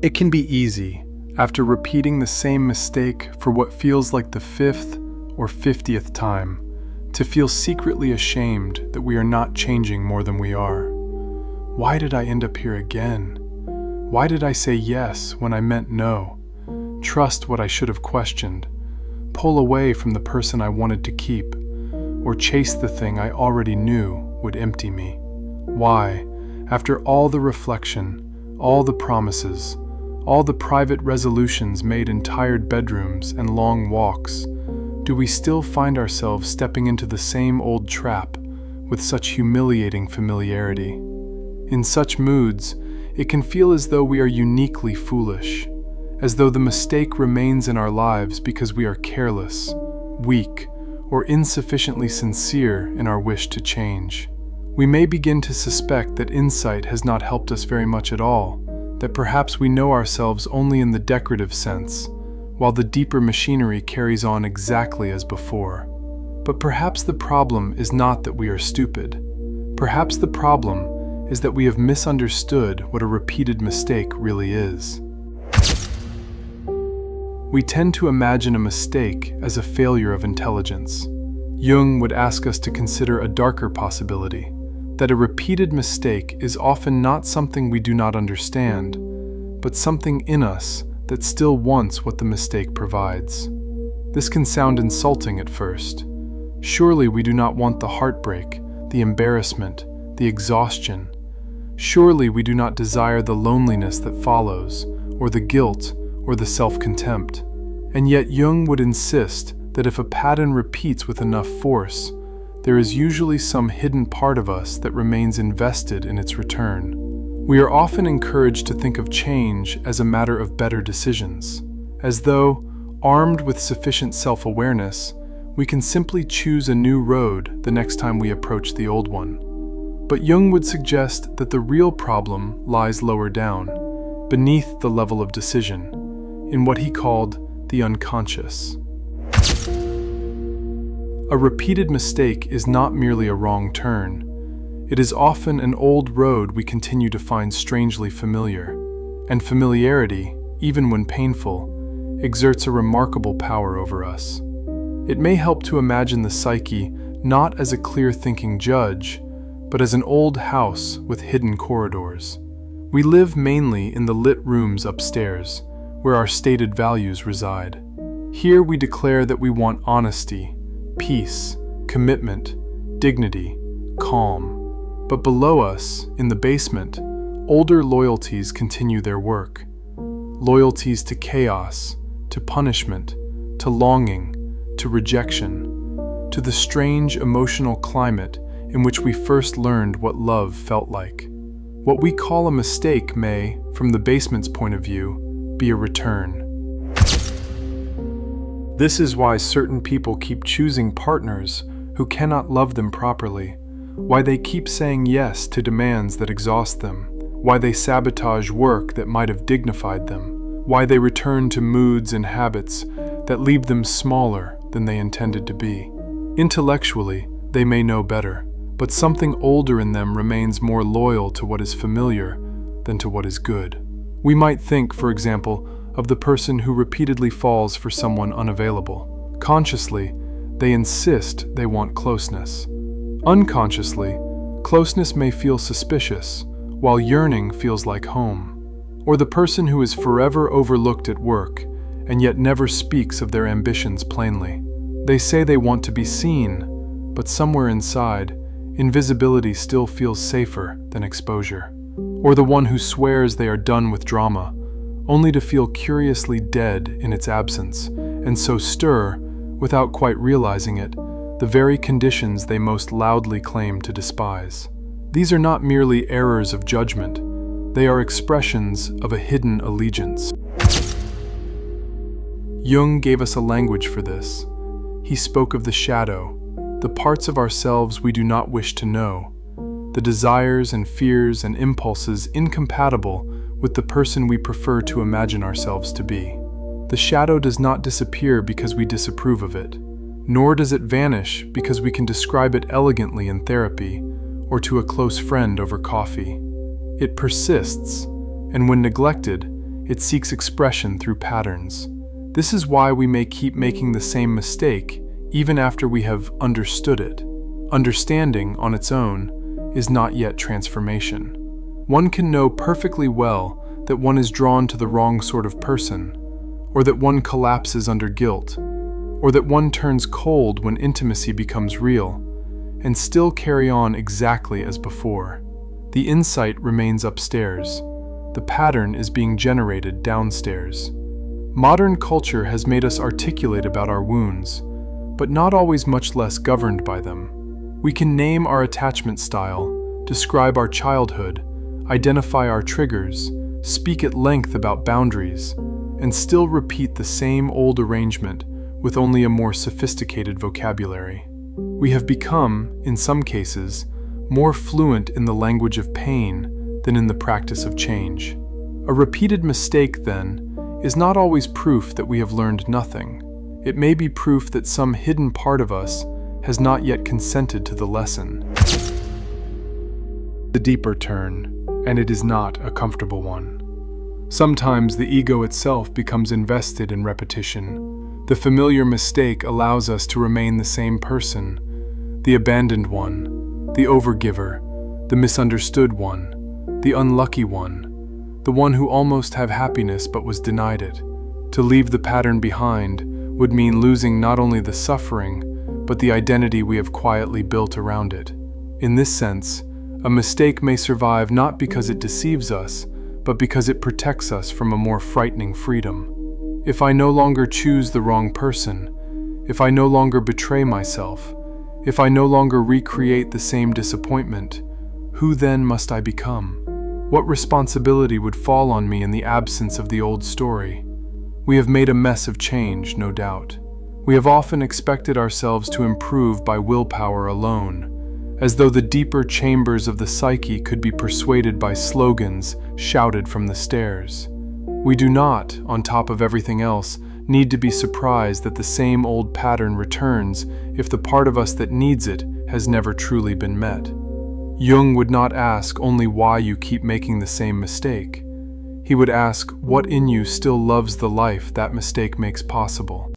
It can be easy, after repeating the same mistake for what feels like the 5th or 50th time, to feel secretly ashamed that we are not changing more than we are. Why did I end up here again? Why did I say yes when I meant no? Trust what I should have questioned, pull away from the person I wanted to keep, or chase the thing I already knew would empty me. Why, after all the reflection, all the promises, all the private resolutions made in tired bedrooms and long walks, do we still find ourselves stepping into the same old trap with such humiliating familiarity? In such moods, it can feel as though we are uniquely foolish, as though the mistake remains in our lives because we are careless, weak, or insufficiently sincere in our wish to change. We may begin to suspect that insight has not helped us very much at all, that perhaps we know ourselves only in the decorative sense, while the deeper machinery carries on exactly as before. But perhaps the problem is not that we are stupid. Perhaps the problem is that we have misunderstood what a repeated mistake really is. We tend to imagine a mistake as a failure of intelligence. Jung would ask us to consider a darker possibility, that a repeated mistake is often not something we do not understand, but something in us that still wants what the mistake provides. This can sound insulting at first. Surely we do not want the heartbreak, the embarrassment, the exhaustion. Surely we do not desire the loneliness that follows, or the guilt, or the self-contempt. And yet Jung would insist that if a pattern repeats with enough force, there is usually some hidden part of us that remains invested in its return. We are often encouraged to think of change as a matter of better decisions, as though, armed with sufficient self-awareness, we can simply choose a new road the next time we approach the old one. But Jung would suggest that the real problem lies lower down, beneath the level of decision, in what he called the unconscious. A repeated mistake is not merely a wrong turn. It is often an old road we continue to find strangely familiar, and familiarity, even when painful, exerts a remarkable power over us. It may help to imagine the psyche not as a clear-thinking judge, but as an old house with hidden corridors. We live mainly in the lit rooms upstairs, where our stated values reside. Here we declare that we want honesty, peace, commitment, dignity, calm. But below us, in the basement, older loyalties continue their work. Loyalties to chaos, to punishment, to longing, to rejection, to the strange emotional climate in which we first learned what love felt like. What we call a mistake may, from the basement's point of view, be a return. This is why certain people keep choosing partners who cannot love them properly, why they keep saying yes to demands that exhaust them, why they sabotage work that might have dignified them, why they return to moods and habits that leave them smaller than they intended to be. Intellectually, they may know better, but something older in them remains more loyal to what is familiar than to what is good. We might think, for example, of the person who repeatedly falls for someone unavailable. Consciously, they insist they want closeness. Unconsciously, closeness may feel suspicious, while yearning feels like home. Or the person who is forever overlooked at work, and yet never speaks of their ambitions plainly. They say they want to be seen, but somewhere inside, invisibility still feels safer than exposure. Or the one who swears they are done with drama, only to feel curiously dead in its absence, and so stir, without quite realizing it, the very conditions they most loudly claim to despise. These are not merely errors of judgment, they are expressions of a hidden allegiance. Jung gave us a language for this. He spoke of the shadow, the parts of ourselves we do not wish to know, the desires and fears and impulses incompatible with the person we prefer to imagine ourselves to be. The shadow does not disappear because we disapprove of it, nor does it vanish because we can describe it elegantly in therapy or to a close friend over coffee. It persists, and when neglected, It seeks expression through patterns. This is why we may keep making the same mistake even after we have understood it. Understanding, on its own, is not yet transformation. One can know perfectly well that one is drawn to the wrong sort of person, or that one collapses under guilt, or that one turns cold when intimacy becomes real, and still carry on exactly as before. The insight remains upstairs. The pattern is being generated downstairs. Modern culture has made us articulate about our wounds, but not always much less governed by them. We can name our attachment style, describe our childhood, identify our triggers, speak at length about boundaries, and still repeat the same old arrangement with only a more sophisticated vocabulary. We have become, in some cases, more fluent in the language of pain than in the practice of change. A repeated mistake, then, is not always proof that we have learned nothing. It may be proof that some hidden part of us has not yet consented to the lesson. The deeper turn, and it is not a comfortable one. Sometimes the ego itself becomes invested in repetition. The familiar mistake allows us to remain the same person, the abandoned one, the overgiver, the misunderstood one, the unlucky one, the one who almost had happiness but was denied it. To leave the pattern behind would mean losing not only the suffering, but the identity we have quietly built around it. In this sense, a mistake may survive not because it deceives us, but because it protects us from a more frightening freedom. If I no longer choose the wrong person, if I no longer betray myself, if I no longer recreate the same disappointment, who then must I become? What responsibility would fall on me in the absence of the old story? We have made a mess of change, no doubt. We have often expected ourselves to improve by willpower alone, as though the deeper chambers of the psyche could be persuaded by slogans shouted from the stairs. We do not, on top of everything else, need to be surprised that the same old pattern returns if the part of us that needs it has never truly been met. Jung would not ask only why you keep making the same mistake. He would ask what in you still loves the life that mistake makes possible.